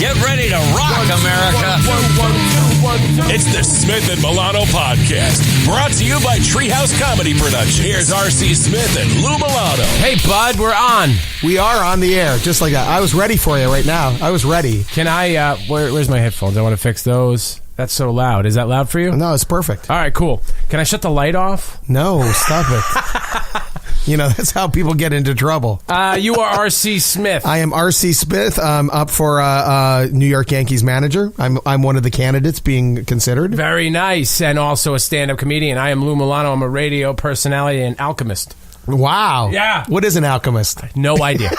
Get ready to rock, America. It's the Smith and Milano Podcast, brought to you by Treehouse Comedy Production. Here's R.C. Smith and Lou Milano. Hey, bud, we're on. We are on the air, just like that. I was ready for you right now. I was ready. Can I, where's my headphones? I want to fix those. That's so loud. Is that loud for you? No, it's perfect. All right, cool. Can I shut the light off? No, stop it. You know, that's how people get into trouble. You are R.C. Smith. I am R.C. Smith. I'm up for New York Yankees manager. I'm one of the candidates being considered. Very nice. And also a stand-up comedian. I am Lou Milano. I'm a radio personality and alchemist. Wow. Yeah. What is an alchemist? No idea.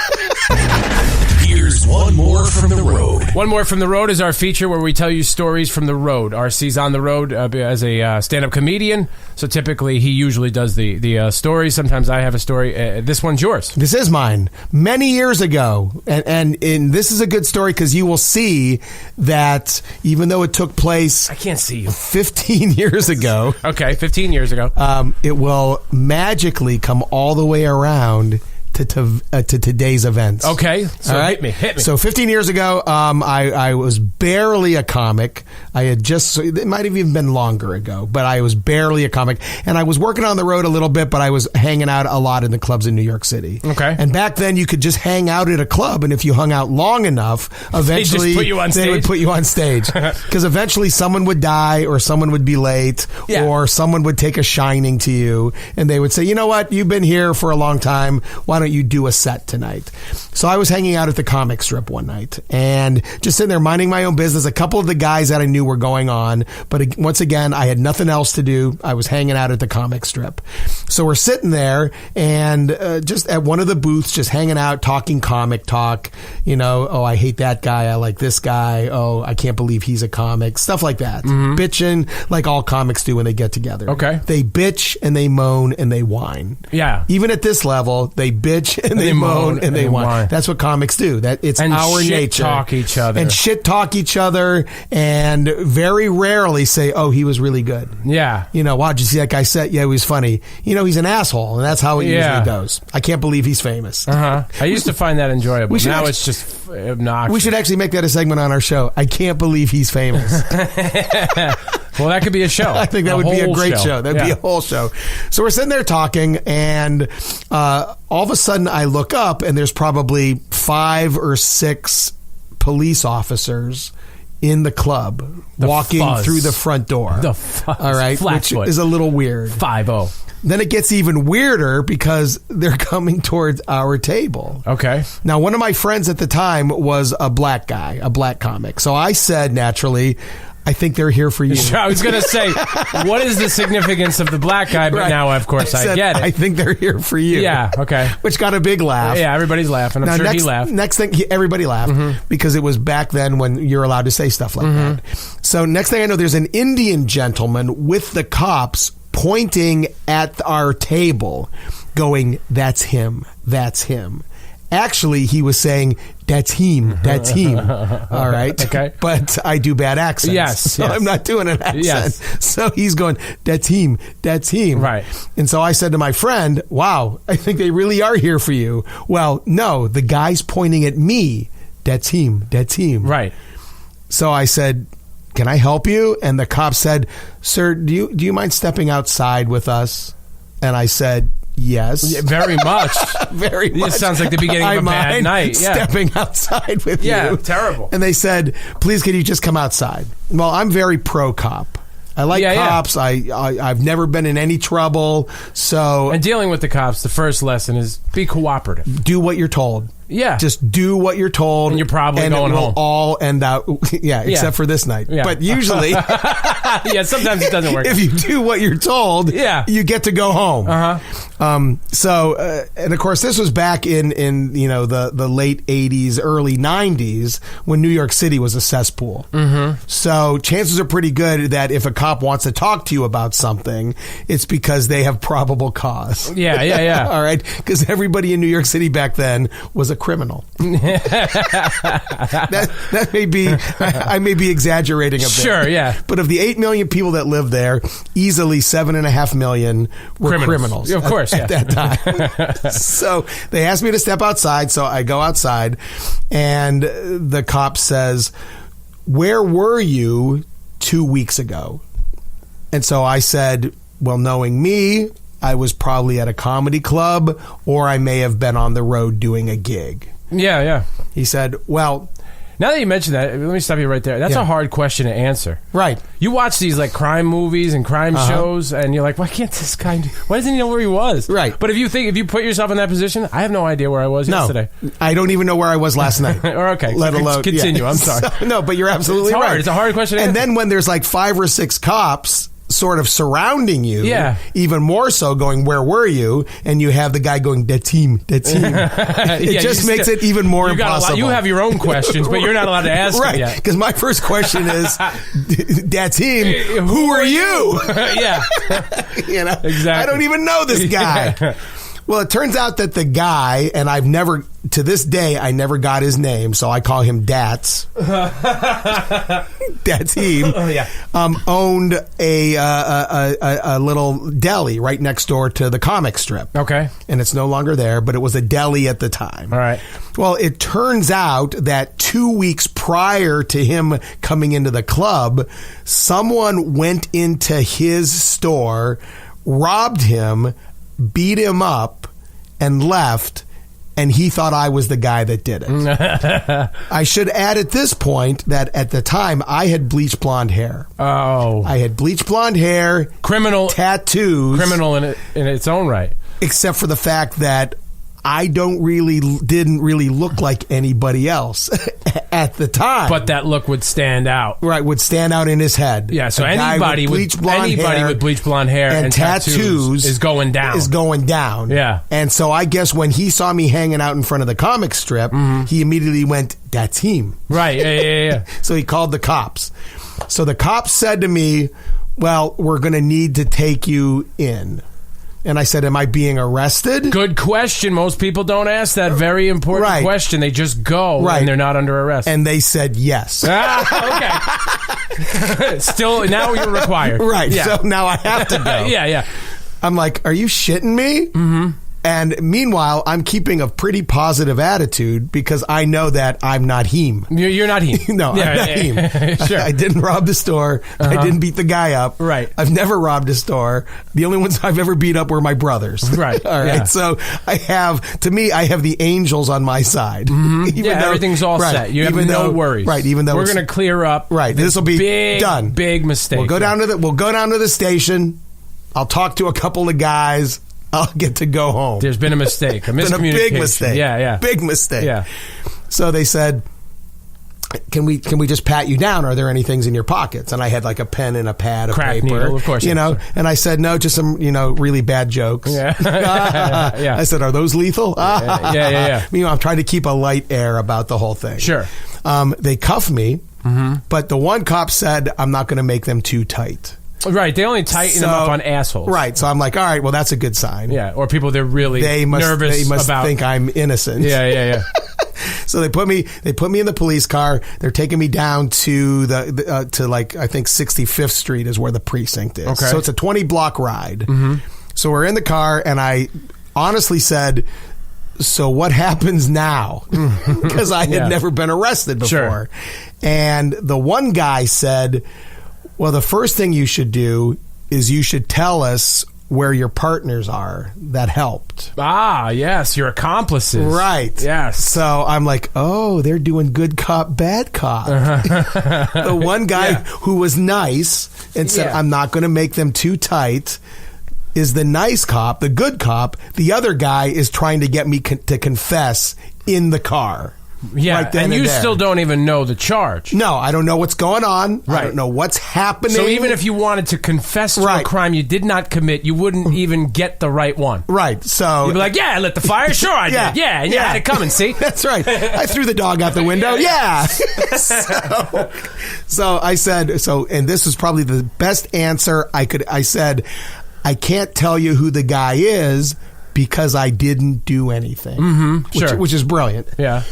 Here's one more from the road. One More from the Road is our feature where we tell you stories from the road. RC's on the road as a stand-up comedian, so typically he usually does the stories. Sometimes I have a story. This one's yours. This is mine. Many years ago, and this is a good story because you will see that even though it took place... I can't see you. 15 years ago. Okay, 15 years ago. It will magically come all the way around to today's events. Okay, so all right? hit me. So 15 years ago, I was barely a comic. I had just, it might have even been longer ago, but I was barely a comic. And I was working on the road a little bit, but I was hanging out a lot in the clubs in New York City. Okay. And back then, you could just hang out at a club, and if you hung out long enough, eventually they would put you on stage. Because eventually someone would die, or someone would be late, or someone would take a shining to you, and they would say, you know what, you've been here for a long time, why don't you do a set tonight? So I was hanging out at the comic strip one night and just sitting there minding my own business. A couple of the guys that I knew were going on, but once again, I had nothing else to do. I was hanging out at the comic strip. So we're sitting there and just at one of the booths, just hanging out, talking comic talk. You know, oh, I hate that guy. I like this guy. Oh, I can't believe he's a comic. Stuff like that. Mm-hmm. Bitching like all comics do when they get together. Okay. They bitch and they moan and they whine. Yeah. Even at this level, they bitch and they moan and they whine. That's what comics do. It's and our shit nature. Talk each other. And shit talk each other, and very rarely say, oh, he was really good. Yeah. You know, wow, did you see that guy said, yeah, he was funny. You know, he's an asshole, and that's how it usually goes. I can't believe he's famous. Uh-huh. I used to find that enjoyable. Now it's just obnoxious. We should actually make that a segment on our show. I can't believe he's famous. Well, that could be a show. I think that would be a great show. That would be a whole show. So we're sitting there talking, and all of a sudden I look up, and there's probably 5 or 6 police officers in the club walking through the front door. The fuzz. All right, which is a little weird. 5-0. Then it gets even weirder because they're coming towards our table. Okay. Now, one of my friends at the time was a black guy, a black comic. So I said, naturally, I think they're here for you. I was going to say, what is the significance of the black guy? But now, of course, I get it. I think they're here for you. Yeah, okay. Which got a big laugh. Yeah, everybody's laughing. I'm sure he laughed. Next thing, everybody laughed because it was back then when you're allowed to say stuff like that. So next thing I know, there's an Indian gentleman with the cops pointing at our table, going, that's him, that's him. Actually, he was saying, that's him, that's him. All right? Okay. But I do bad accents. Yes. So I'm not doing an accent. Yes. So he's going, that's him, that's him. Right. And so I said to my friend, wow, I think they really are here for you. Well, no, the guy's pointing at me. That's him, that's him. Right. So I said, can I help you? And the cop said, sir, do you mind stepping outside with us? And I said, yes. Yeah, very much. Very much. This sounds like the beginning of a bad night. Yeah. Stepping outside with you. Yeah, terrible. And they said, please, can you just come outside? Well, I'm very pro-cop. I like cops. Yeah. I've never been in any trouble. So, and dealing with the cops, the first lesson is be cooperative. Do what you're told. Yeah. Just do what you're told. And you're probably going home. And it will all end out, except for this night. Yeah. But usually... yeah, sometimes it doesn't work. If you do what you're told, you get to go home. And of course, this was back in the late 80s, early 90s, when New York City was a cesspool. So chances are pretty good that if a cop wants to talk to you about something, it's because they have probable cause. Yeah. All right? Because everybody in New York City back then was a criminal. that may be, I may be exaggerating a bit. Sure, yeah. But of the 8 million people that live there, easily 7.5 million were criminals. Of course, at that time. So they asked me to step outside, so I go outside, and the cop says, "Where were you 2 weeks ago?" And so I said, well, knowing me, I was probably at a comedy club, or I may have been on the road doing a gig. Yeah. He said, well... Now that you mention that, let me stop you right there. That's a hard question to answer. Right. You watch these like crime movies and crime shows, and you're like, why can't this guy... Why doesn't he know where he was? Right. But if you put yourself in that position, I have no idea where I was yesterday. I don't even know where I was last night. Or okay. Let alone... Continue, I'm sorry. So, no, but you're absolutely it's hard. right. It's a hard question to answer. And then when there's like 5 or 6 cops... sort of surrounding you, even more so going, where were you? And you have the guy going, that team. It just makes it even more impossible. You have your own questions, but you're not allowed to ask them yet. Because my first question is, that team, who are you? Yeah. You know, exactly. I don't even know this guy. Yeah. Well, it turns out that the guy, and I've never, to this day, I never got his name, so I call him Dats. Dateem owned a little deli right next door to the comic strip. Okay. And it's no longer there, but it was a deli at the time. All right. Well, it turns out that 2 weeks prior to him coming into the club, someone went into his store, robbed him, beat him up, and left, and he thought I was the guy that did it. I should add at this point that at the time I had bleached blonde hair. Oh. I had bleached blonde hair. Criminal. Tattoos. Criminal in its own right. Except for the fact that I didn't really look like anybody else at the time. But that look would stand out. Right, would stand out in his head. Yeah, so anybody with bleach blonde hair and tattoos is going down. Yeah. And so I guess when he saw me hanging out in front of the comic strip, he immediately went, that's him. Right, yeah. So he called the cops. So the cops said to me, well, we're going to need to take you in. And I said, am I being arrested? Good question. Most people don't ask that very important question. They just go and they're not under arrest. And they said yes. Okay. Still, now you're required. Right. Yeah. So now I have to go. Yeah. I'm like, are you shitting me? Mm-hmm. And meanwhile, I'm keeping a pretty positive attitude because I know that I'm not him. You're not him. No, I'm not him. Sure. I didn't rob the store. I didn't beat the guy up. Right. I've never robbed a store. The only ones I've ever beat up were my brothers. Right. All right. Yeah. So I have the angels on my side. Mm-hmm. Everything's all set. You have no worries. Right. Even though we're going to clear up. Right. This will be done. Big mistake. We'll go down to the station. I'll talk to a couple of guys. I'll get to go home. There's been a mistake, a miscommunication. Been a big mistake. Yeah. Big mistake. Yeah. So they said, can we just pat you down? Are there any things in your pockets? And I had like a pen and a pad of crack paper. Needle, of course. And I said, no, just some, really bad jokes. Yeah. Yeah. I said, are those lethal? Yeah. I'm trying to keep a light air about the whole thing. Sure. They cuffed me, but the one cop said, I'm not going to make them too tight. Right, they only tighten them up on assholes. Right, so I'm like, all right, well, that's a good sign. Yeah, or people they're really nervous They must about. think I'm innocent. Yeah. So they put me in the police car. They're taking me down to to I think 65th Street is where the precinct is. Okay. So it's a 20-block ride. Mm-hmm. So we're in the car, and I honestly said, so what happens now? Because I had never been arrested before. Sure. And the one guy said, well, the first thing you should do is you should tell us where your partners are that helped. Ah, yes, your accomplices. Right. Yes. So I'm like, oh, they're doing good cop, bad cop. The one guy who was nice and said, I'm not going to make them too tight, is the nice cop, the good cop. The other guy is trying to get me to confess in the car. Yeah, right then and you there. still don't even know the charge. No, I don't know what's going on. Right. I don't know what's happening. So even if you wanted to confess to a crime you did not commit, you wouldn't even get the right one. Right. So you'd be like, I lit the fire. Sure, I did. Yeah, and you had it coming. See, that's right. I threw the dog out the window. Yeah. So I said, and this was probably the best answer I could. I said, I can't tell you who the guy is, because I didn't do anything, which is brilliant. Yeah.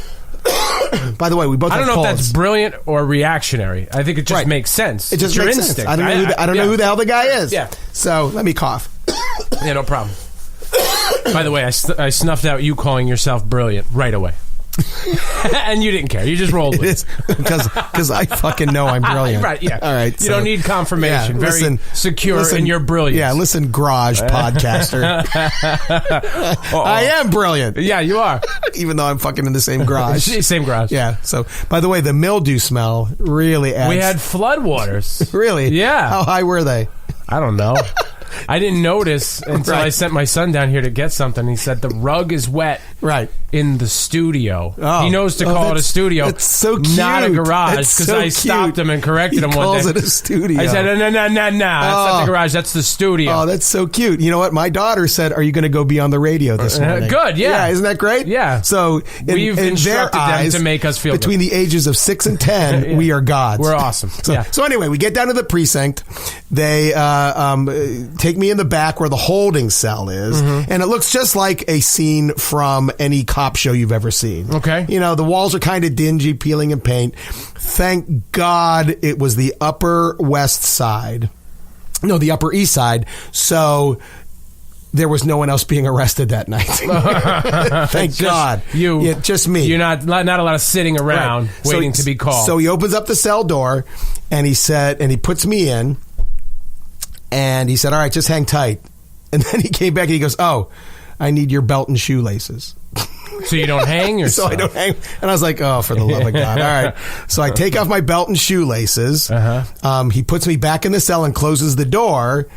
By the way, we both. I don't have know colds. if that's brilliant or reactionary. I think it just makes sense. It just it's makes your sense. instinct. I don't know who the hell the guy is. Yeah. So let me cough. Yeah, no problem. By the way, I snuffed out you calling yourself brilliant right away. And you didn't care. You just rolled with it. Because I fucking know I'm brilliant. Right, yeah. All right. You don't need confirmation. Yeah, Very secure in your brilliance. Yeah, listen, garage podcaster. I am brilliant. Yeah, you are. Even though I'm fucking in the same garage. Same garage. Yeah. So, by the way, the mildew smell really adds. We had floodwaters. Really? Yeah. How high were they? I don't know. I didn't notice until I sent my son down here to get something. He said the rug is wet in the studio. Oh. He knows to call it a studio. That's so cute. Not a garage, because I stopped him and corrected him one day. He calls it a studio. I said, no. It's not the garage. That's the studio. Oh, that's so cute. You know what? My daughter said, are you going to go be on the radio this morning? Good, yeah. Isn't that great? Yeah. So we've instructed them to make us feel between the ages of 6 and 10, we are gods. We're awesome. So anyway, we get down to the precinct. They take me in the back where the holding cell is, and it looks just like a scene from any cop show you've ever seen. Okay. You know, the walls are kind of dingy, peeling in paint. Thank God it was the Upper West Side. No, the Upper East Side. So there was no one else being arrested that night. Thank God. Just me. You're not a lot of sitting around waiting to be called. So he opens up the cell door, and he puts me in, and he said, all right, just hang tight. And then he came back and he goes, oh, I need your belt and shoelaces. So you don't hang yourself? So I don't hang. And I was like, oh, for the love of God. All right. So I take off my belt and shoelaces. He puts me back in the cell and closes the door.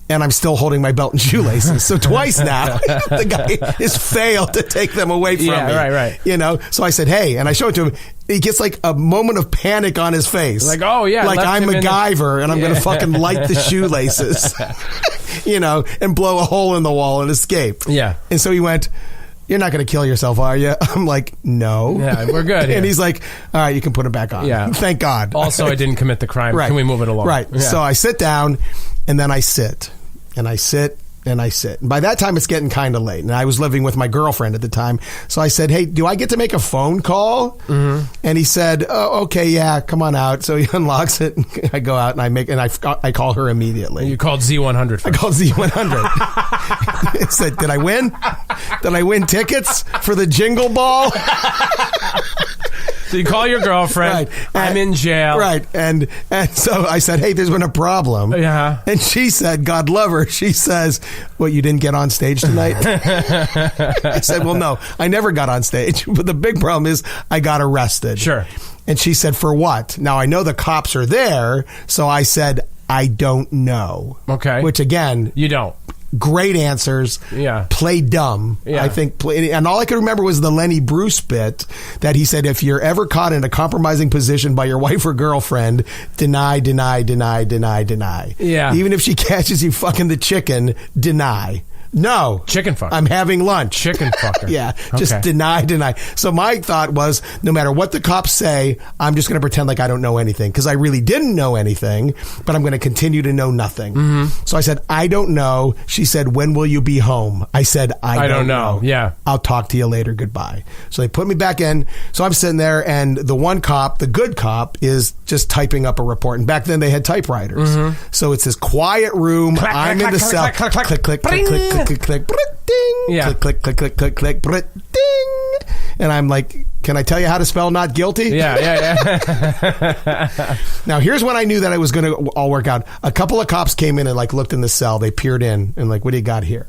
And I'm still holding my belt and shoelaces. So twice now, the guy has failed to take them away from me. Right. You know, so I said, hey, and I show it to him. He gets like a moment of panic on his face. Like, oh, yeah. Like I'm MacGyver and I'm going to fucking light the shoelaces, you know, and blow a hole in the wall and escape. Yeah. And so he went, you're not going to kill yourself, are you? I'm like, no. Yeah, we're good here. And he's like, all right, you can put it back on. Yeah. Thank God. Also, I didn't commit the crime. Can we move it along? Right. Yeah. So I sit down and then I sit. And I sit and I sit. And by that time, it's getting kind of late. And I was living with my girlfriend at the time. So I said, hey, do I get to make a phone call? And he said, oh, okay, yeah, come on out. So he unlocks it. And I go out and I call her immediately. You called Z100 first. I called Z100. I said, did I win? Did I win tickets for the Jingle Ball? So you call your girlfriend. I'm in jail. Right. And so I said, hey, there's been a problem. Yeah. And she said, God love her. She says, what, you didn't get on stage tonight? I said, well, no, I never got on stage. But the big problem is I got arrested. Sure. And she said, for what? Now, I know the cops are there. So I said, I don't know. Okay. Which, again, you don't. Great answers. Yeah. Play dumb. Yeah. I think. And all I could remember was the Lenny Bruce bit that he said, if you're ever caught in a compromising position by your wife or girlfriend, deny. Yeah. Even if she catches you fucking the chicken, deny. No. Chicken fucker. I'm having lunch. Chicken fucker. Yeah. Just deny. So my thought was, no matter what the cops say, I'm just going to pretend like I don't know anything, because I really didn't know anything, but I'm going to continue to know nothing. So I said, I don't know. She said, when will you be home? I said, I don't know. Yeah. I'll talk to you later. Goodbye. So they put me back in. So I'm sitting there, and the one cop, the good cop, is just typing up a report. And back then they had typewriters. So it's this quiet room. I'm in the cell. Click, click, click, click, click, click, click, ding. Yeah. Click, click, click, click, click, click, ding. And I'm like, can I tell you how to spell not guilty? Yeah. Now, here's when I knew that it was going to all work out. A couple of cops came in and like looked in the cell. They peered in and like, what do you got here?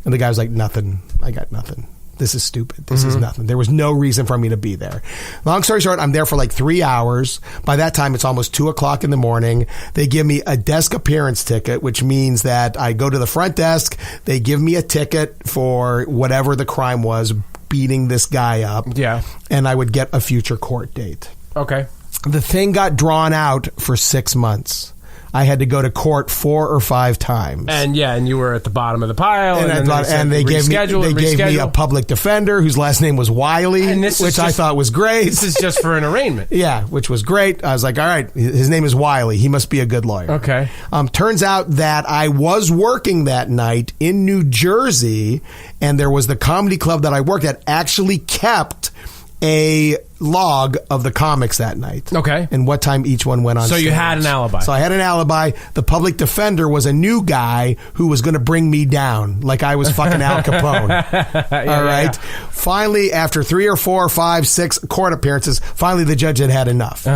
And the guy was like, nothing. I got nothing. This is stupid. This is nothing. There was no reason for me to be there. Long story short, I'm there for like 3 hours. By that time, it's almost 2:00 in the morning. They give me a desk appearance ticket, which means that I go to the front desk. They give me a ticket for whatever the crime was, beating this guy up. Yeah. And I would get a future court date. Okay. The thing got drawn out for 6 months. I had to go to court 4 or 5 times. And you were at the bottom of the pile. And they gave me a public defender whose last name was Wiley, which I thought was great. This is just for an arraignment. Yeah, which was great. I was like, all right, his name is Wiley. He must be a good lawyer. Okay. Turns out that I was working that night in New Jersey, and there was the comedy club that I worked at actually kept a log of the comics that night. Okay. And what time each one went on stage. So you had an alibi. So I had an alibi. The public defender was a new guy who was going to bring me down like I was fucking Al Capone. All right. Finally, after 3 or 4 or 5, 6 court appearances, finally the judge had enough.